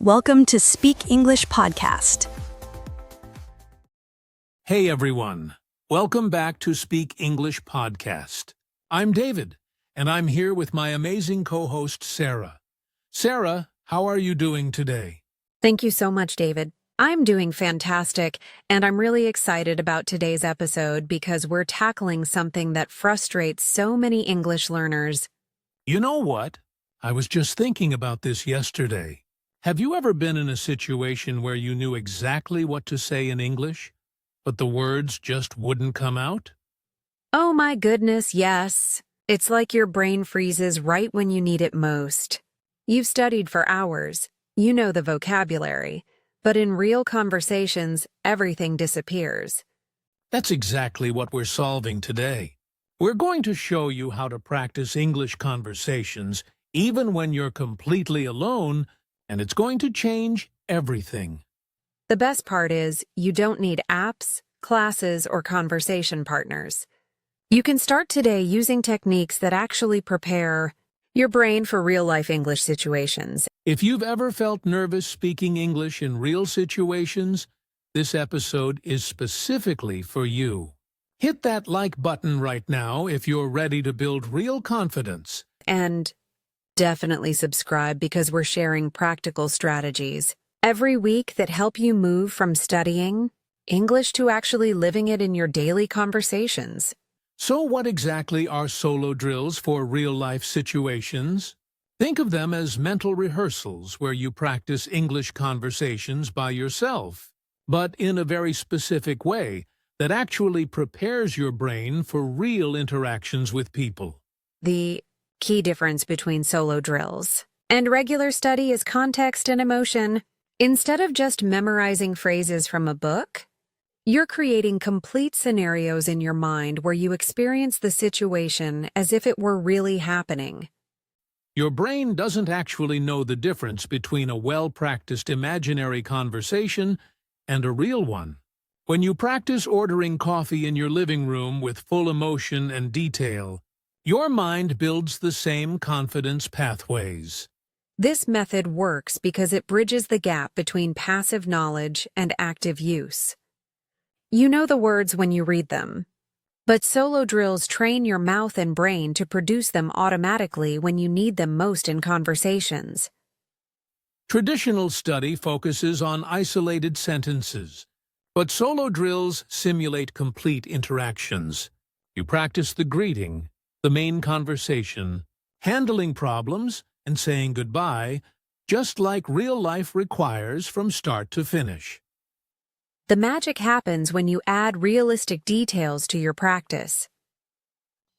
Welcome to Speak English Podcast. Hey everyone, welcome back to Speak English Podcast. I'm David, and I'm here with my amazing co-host Sarah. Sarah, how are you doing today? Thank you so much, David. I'm doing fantastic, and I'm really excited about today's episode because we're tackling something that frustrates so many English learners. You know what? I was just thinking about this yesterday. Have you ever been in a situation where you knew exactly what to say in English, but the words just wouldn't come out? Oh my goodness, yes. It's like your brain freezes right when you need it most. You've studied for hours. You know the vocabulary. But in real conversations, everything disappears. That's exactly what we're solving today. We're going to show you how to practice English conversations even when you're completely alone, and it's going to change everything. The best part is you don't need apps, classes, or conversation partners. You can start today using techniques that actually prepare your brain for real-life English situations. If you've ever felt nervous speaking English in real situations, this episode is specifically for you. Hit that like button right now if you're ready to build real confidence. And definitely subscribe because we're sharing practical strategies every week that help you move from studying English to actually living it in your daily conversations. So what exactly are solo drills for real-life situations? Think of them as mental rehearsals where you practice English conversations by yourself, but in a very specific way that actually prepares your brain for real interactions with people. The key difference between solo drills and regular study is context and emotion. Instead of just memorizing phrases from a book, you're creating complete scenarios in your mind where you experience the situation as if it were really happening. Your brain doesn't actually know the difference between a well-practiced imaginary conversation and a real one. When you practice ordering coffee in your living room with full emotion and detail, your mind builds the same confidence pathways. This method works because it bridges the gap between passive knowledge and active use. You know the words when you read them, but solo drills train your mouth and brain to produce them automatically when you need them most in conversations. Traditional study focuses on isolated sentences, but solo drills simulate complete interactions. You practice the greeting, the main conversation, handling problems, and saying goodbye, just like real life requires from start to finish. The magic happens when you add realistic details to your practice.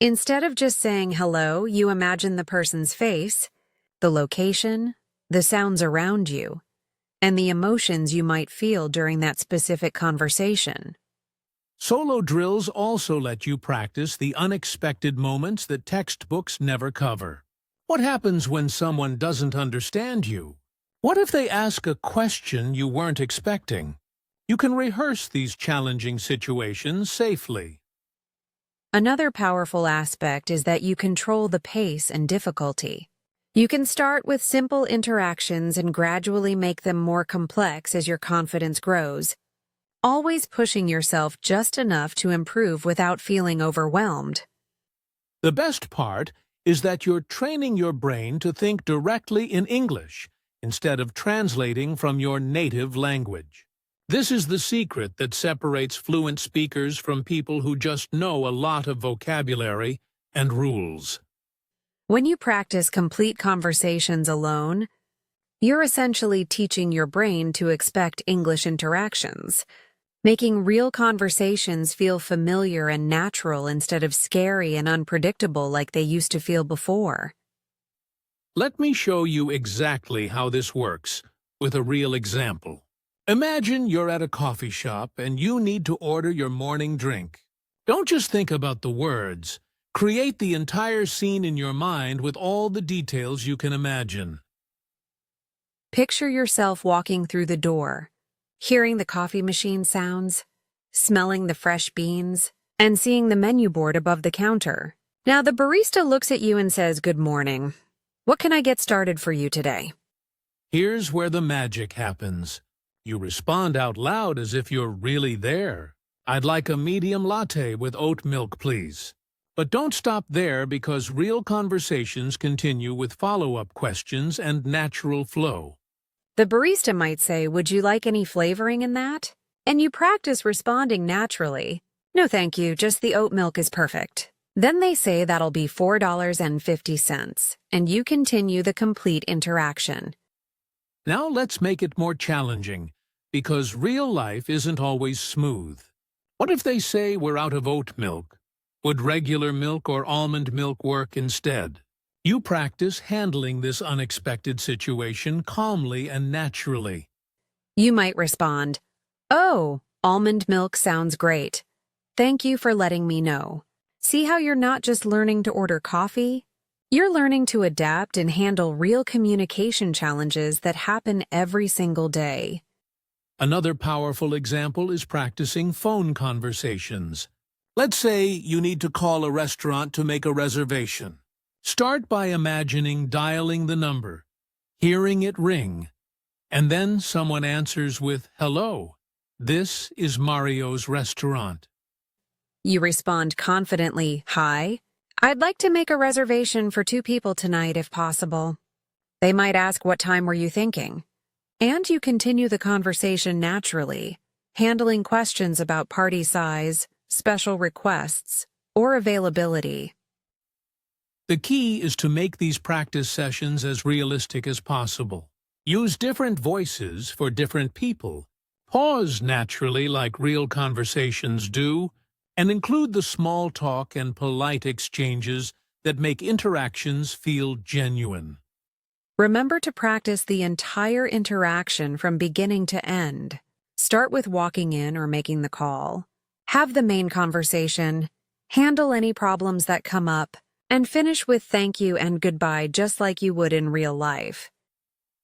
Instead of just saying hello, you imagine the person's face, the location, the sounds around you, and the emotions you might feel during that specific conversation. Solo drills also let you practice the unexpected moments that textbooks never cover. What happens when someone doesn't understand you? What if they ask a question you weren't expecting? You can rehearse these challenging situations safely. Another powerful aspect is that you control the pace and difficulty. You can start with simple interactions and gradually make them more complex as your confidence grows, always pushing yourself just enough to improve without feeling overwhelmed. The best part is that you're training your brain to think directly in English instead of translating from your native language. This is the secret that separates fluent speakers from people who just know a lot of vocabulary and rules. When you practice complete conversations alone, you're essentially teaching your brain to expect English interactions, making real conversations feel familiar and natural instead of scary and unpredictable like they used to feel before. Let me show you exactly how this works with a real example. Imagine you're at a coffee shop and you need to order your morning drink. Don't just think about the words. Create the entire scene in your mind with all the details you can imagine. Picture yourself walking through the door, hearing the coffee machine sounds, smelling the fresh beans, and seeing the menu board above the counter. Now the barista looks at you and says, "Good morning. What can I get started for you today?" Here's where the magic happens. You respond out loud as if you're really there. "I'd like a medium latte with oat milk, please." But don't stop there, because real conversations continue with follow-up questions and natural flow. The barista might say, "Would you like any flavoring in that?" And you practice responding naturally. "No, thank you, just the oat milk is perfect." Then they say that'll be $4.50, and you continue the complete interaction. Now let's make it more challenging, because real life isn't always smooth. What if they say we're out of oat milk? Would regular milk or almond milk work instead? You practice handling this unexpected situation calmly and naturally. You might respond, "Oh, almond milk sounds great. Thank you for letting me know." See how you're not just learning to order coffee? You're learning to adapt and handle real communication challenges that happen every single day. Another powerful example is practicing phone conversations. Let's say you need to call a restaurant to make a reservation. Start by imagining dialing the number, hearing it ring, and then someone answers with, "Hello, this is Mario's restaurant." You respond confidently, "Hi, I'd like to make a reservation for 2 people tonight if possible." They might ask, "What time were you thinking?" And you continue the conversation naturally, handling questions about party size, special requests, or availability. The key is to make these practice sessions as realistic as possible. Use different voices for different people. Pause naturally like real conversations do, and include the small talk and polite exchanges that make interactions feel genuine. Remember to practice the entire interaction from beginning to end. Start with walking in or making the call. Have the main conversation, handle any problems that come up, and finish with thank you and goodbye just like you would in real life.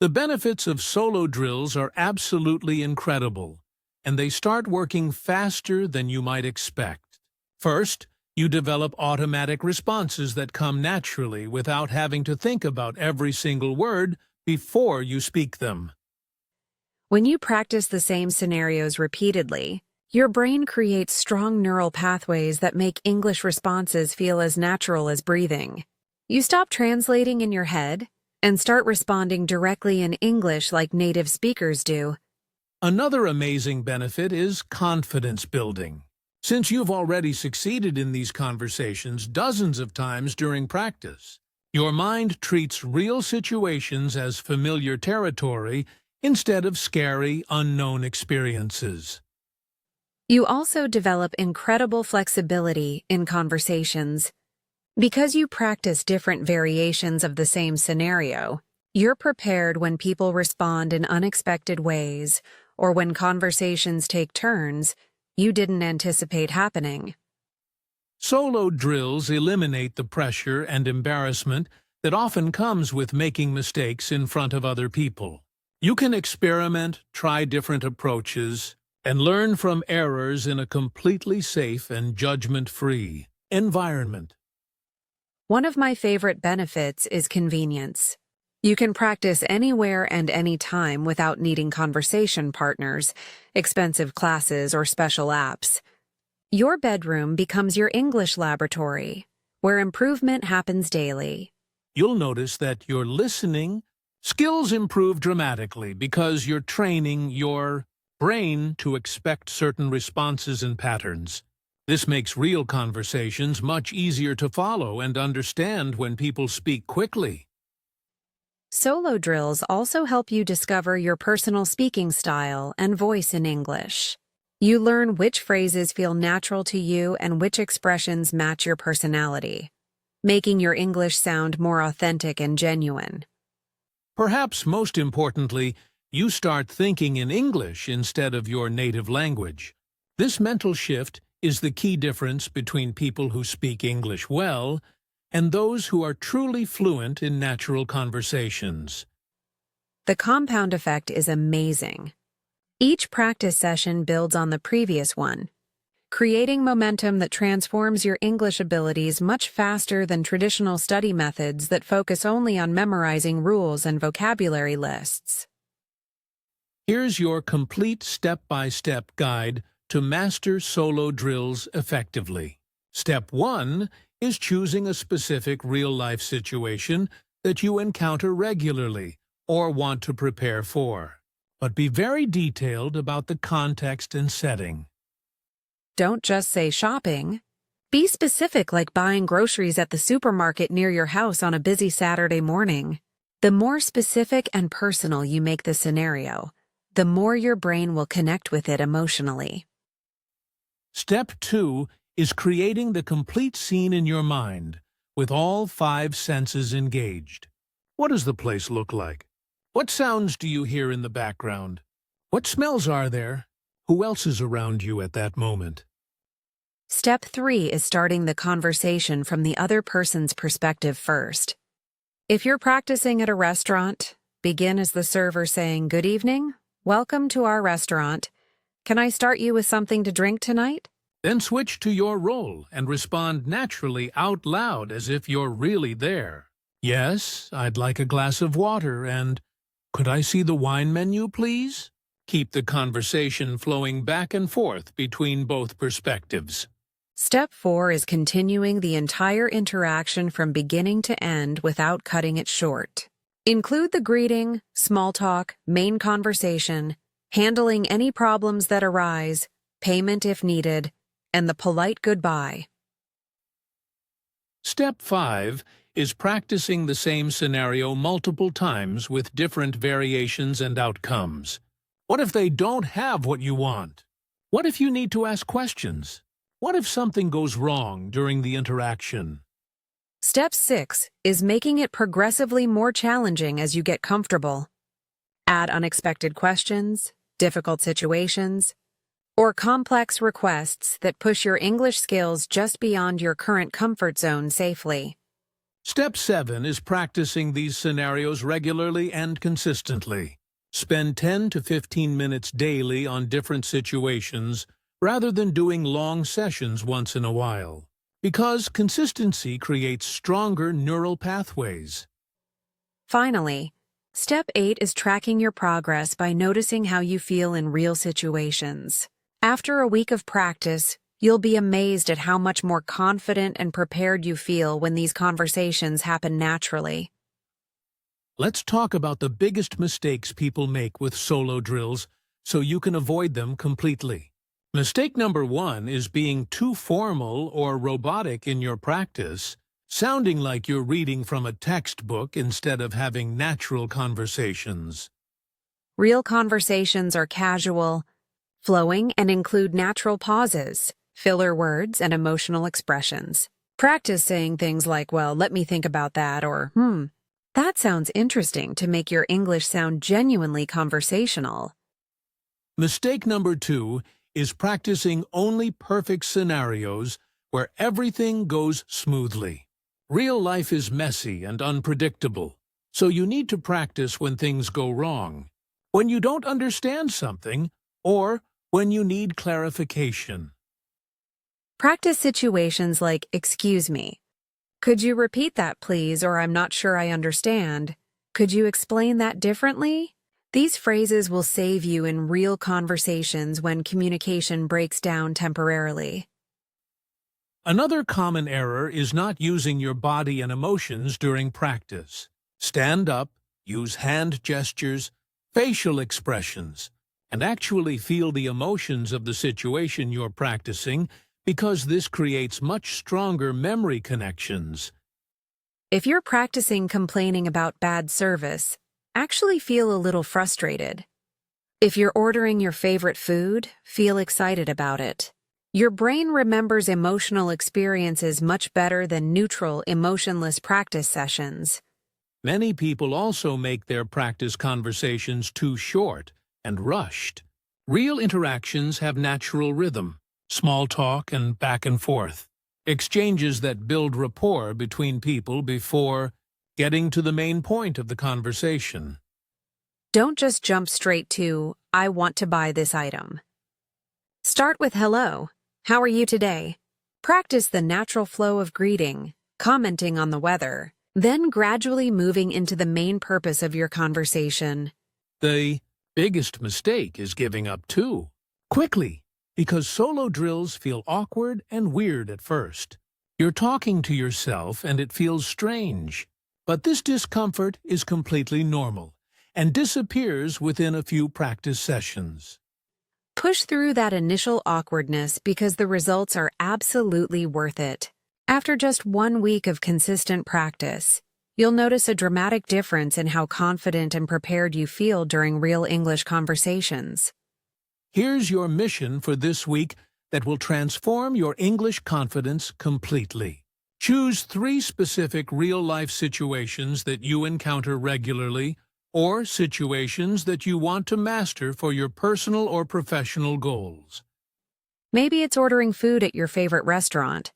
The benefits of solo drills are absolutely incredible, and they start working faster than you might expect. First, you develop automatic responses that come naturally without having to think about every single word before you speak them. When you practice the same scenarios repeatedly, your brain creates strong neural pathways that make English responses feel as natural as breathing. You stop translating in your head and start responding directly in English like native speakers do. Another amazing benefit is confidence building. Since you've already succeeded in these conversations dozens of times during practice, your mind treats real situations as familiar territory instead of scary, unknown experiences. You also develop incredible flexibility in conversations. Because you practice different variations of the same scenario, you're prepared when people respond in unexpected ways or when conversations take turns you didn't anticipate happening. Solo drills eliminate the pressure and embarrassment that often comes with making mistakes in front of other people. You can experiment, try different approaches, and learn from errors in a completely safe and judgment-free environment. One of my favorite benefits is convenience. You can practice anywhere and anytime without needing conversation partners, expensive classes, or special apps. Your bedroom becomes your English laboratory, where improvement happens daily. You'll notice that your listening skills improve dramatically because you're training your brain to expect certain responses and patterns. This makes real conversations much easier to follow and understand when people speak quickly. Solo drills also help you discover your personal speaking style and voice in English. You learn which phrases feel natural to you and which expressions match your personality, making your English sound more authentic and genuine. Perhaps most importantly, you start thinking in English instead of your native language. This mental shift is the key difference between people who speak English well and those who are truly fluent in natural conversations. The compound effect is amazing. Each practice session builds on the previous one. creating momentum that transforms your English abilities much faster than traditional study methods that focus only on memorizing rules and vocabulary lists. Here's your complete step-by-step guide to master solo drills effectively. Step 1 is choosing a specific real-life situation that you encounter regularly or want to prepare for. But be very detailed about the context and setting. Don't just say shopping. Be specific, like buying groceries at the supermarket near your house on a busy Saturday morning. The more specific and personal you make the scenario, the more your brain will connect with it emotionally. Step 2 is creating the complete scene in your mind, with all 5 senses engaged. What does the place look like? What sounds do you hear in the background? What smells are there? Who else is around you at that moment? Step 3 is starting the conversation from the other person's perspective first. If you're practicing at a restaurant, begin as the server saying, "Good evening, welcome to our restaurant. Can I start you with something to drink tonight?" Then switch to your role and respond naturally out loud as if you're really there. "Yes, I'd like a glass of water, and could I see the wine menu, please?" Keep the conversation flowing back and forth between both perspectives. Step 4 is continuing the entire interaction from beginning to end without cutting it short. Include the greeting, small talk, main conversation, handling any problems that arise, payment if needed, and the polite goodbye. Step 5 is practicing the same scenario multiple times with different variations and outcomes. What if they don't have what you want? What if you need to ask questions? What if something goes wrong during the interaction? Step 6 is making it progressively more challenging as you get comfortable. Add unexpected questions, difficult situations, or complex requests that push your English skills just beyond your current comfort zone safely. Step 7 is practicing these scenarios regularly and consistently. Spend 10 to 15 minutes daily on different situations rather than doing long sessions once in a while, because consistency creates stronger neural pathways. Finally, Step 8 is tracking your progress by noticing how you feel in real situations. After a week of practice, you'll be amazed at how much more confident and prepared you feel when these conversations happen naturally. Let's talk about the biggest mistakes people make with solo drills so you can avoid them completely. Mistake number 1 is being too formal or robotic in your practice, sounding like you're reading from a textbook instead of having natural conversations. Real conversations are casual, flowing, and include natural pauses, filler words, and emotional expressions. Practice saying things like, "Well, let me think about that," or, "That sounds interesting," to make your English sound genuinely conversational. Mistake number 2 is practicing only perfect scenarios where everything goes smoothly. Real life is messy and unpredictable, so you need to practice when things go wrong, when you don't understand something, or when you need clarification. Practice situations like, "Excuse me. Could you repeat that, please?" or "I'm not sure I understand. Could you explain that differently?" These phrases will save you in real conversations when communication breaks down temporarily. Another common error is not using your body and emotions during practice. Stand up, use hand gestures, facial expressions, and actually feel the emotions of the situation you're practicing, because this creates much stronger memory connections. If you're practicing complaining about bad service, actually feel a little frustrated. If you're ordering your favorite food, feel excited about it. Your brain remembers emotional experiences much better than neutral, emotionless practice sessions. Many people also make their practice conversations too short and rushed. Real interactions have natural rhythm, small talk and back and forth, exchanges that build rapport between people before getting to the main point of the conversation. Don't just jump straight to, "I want to buy this item." Start with, "Hello. How are you today? Practice the natural flow of greeting, commenting on the weather, then gradually moving into the main purpose of your conversation. The biggest mistake is giving up too quickly, because solo drills feel awkward and weird at first. You're talking to yourself and it feels strange. But this discomfort is completely normal and disappears within a few practice sessions. Push through that initial awkwardness because the results are absolutely worth it. After just 1 week of consistent practice, you'll notice a dramatic difference in how confident and prepared you feel during real English conversations. Here's your mission for this week that will transform your English confidence completely. Choose 3 specific real-life situations that you encounter regularly, or situations that you want to master for your personal or professional goals. Maybe it's ordering food at your favorite restaurant,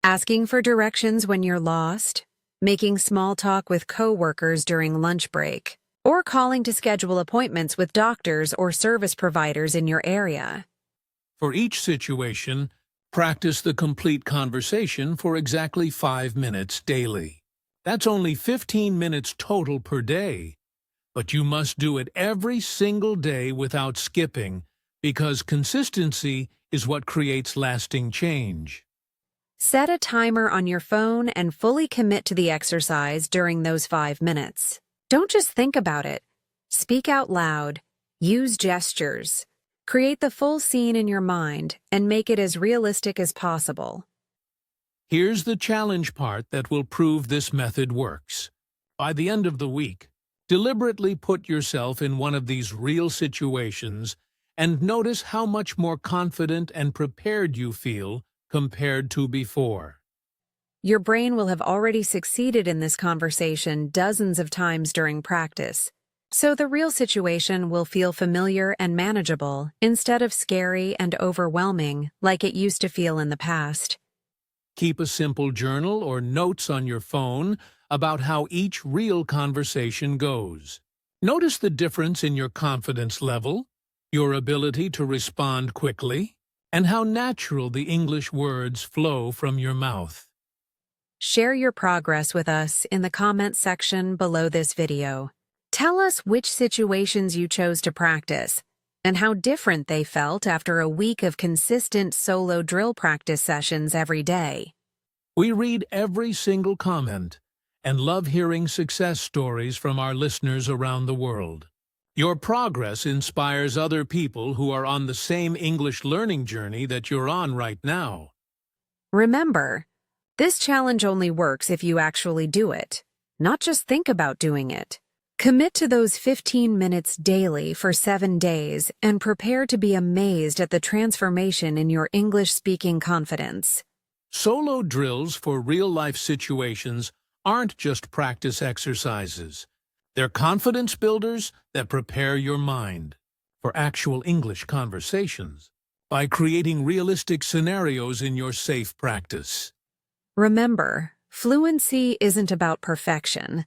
asking for directions when you're lost, making small talk with coworkers during lunch break, or calling to schedule appointments with doctors or service providers in your area. For each situation, practice the complete conversation for exactly 5 minutes daily. That's only 15 minutes total per day. But you must do it every single day without skipping, because consistency is what creates lasting change. Set a timer on your phone and fully commit to the exercise during those 5 minutes. Don't just think about it. Speak out loud, use gestures, create the full scene in your mind, and make it as realistic as possible. Here's the challenge part that will prove this method works. By the end of the week, deliberately put yourself in one of these real situations and notice how much more confident and prepared you feel compared to before. Your brain will have already succeeded in this conversation dozens of times during practice, so the real situation will feel familiar and manageable instead of scary and overwhelming like it used to feel in the past. Keep a simple journal or notes on your phone about how each real conversation goes. Notice the difference in your confidence level, your ability to respond quickly, and how natural the English words flow from your mouth. Share your progress with us in the comments section below this video. Tell us which situations you chose to practice and how different they felt after a week of consistent solo drill practice sessions every day. We read every single comment and love hearing success stories from our listeners around the world. Your progress inspires other people who are on the same English learning journey that you're on right now. Remember, this challenge only works if you actually do it, not just think about doing it. Commit to those 15 minutes daily for 7 days and prepare to be amazed at the transformation in your English-speaking confidence. Solo drills for real-life situations aren't just practice exercises. They're confidence builders that prepare your mind for actual English conversations by creating realistic scenarios in your safe practice. Remember, fluency isn't about perfection.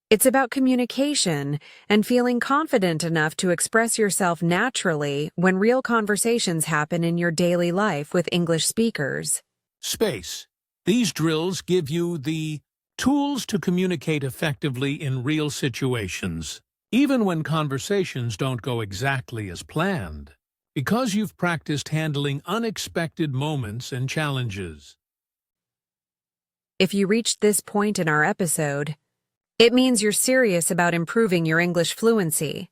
It's about communication and feeling confident enough to express yourself naturally when real conversations happen in your daily life with English speakers. Space. These drills give you the tools to communicate effectively in real situations, even when conversations don't go exactly as planned, because you've practiced handling unexpected moments and challenges. If you reached this point in our episode, it means you're serious about improving your English fluency.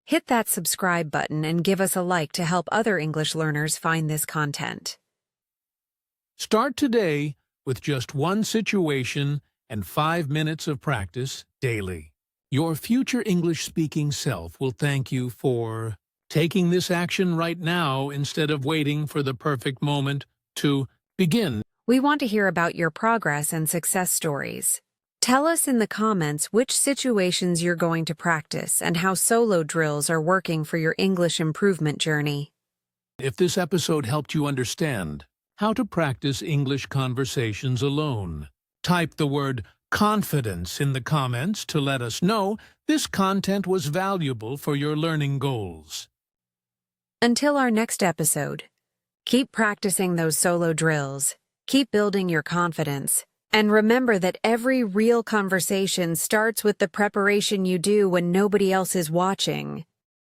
Hit that subscribe button and give us a like to help other English learners find this content. Start today with just 1 situation and 5 minutes of practice daily. Your future English-speaking self will thank you for taking this action right now instead of waiting for the perfect moment to begin. We want to hear about your progress and success stories. Tell us in the comments which situations you're going to practice and how solo drills are working for your English improvement journey. If this episode helped you understand how to practice English conversations alone, type the word confidence in the comments to let us know this content was valuable for your learning goals. Until our next episode, Keep practicing those solo drills. Keep building your confidence. And remember that every real conversation starts with the preparation you do when nobody else is watching.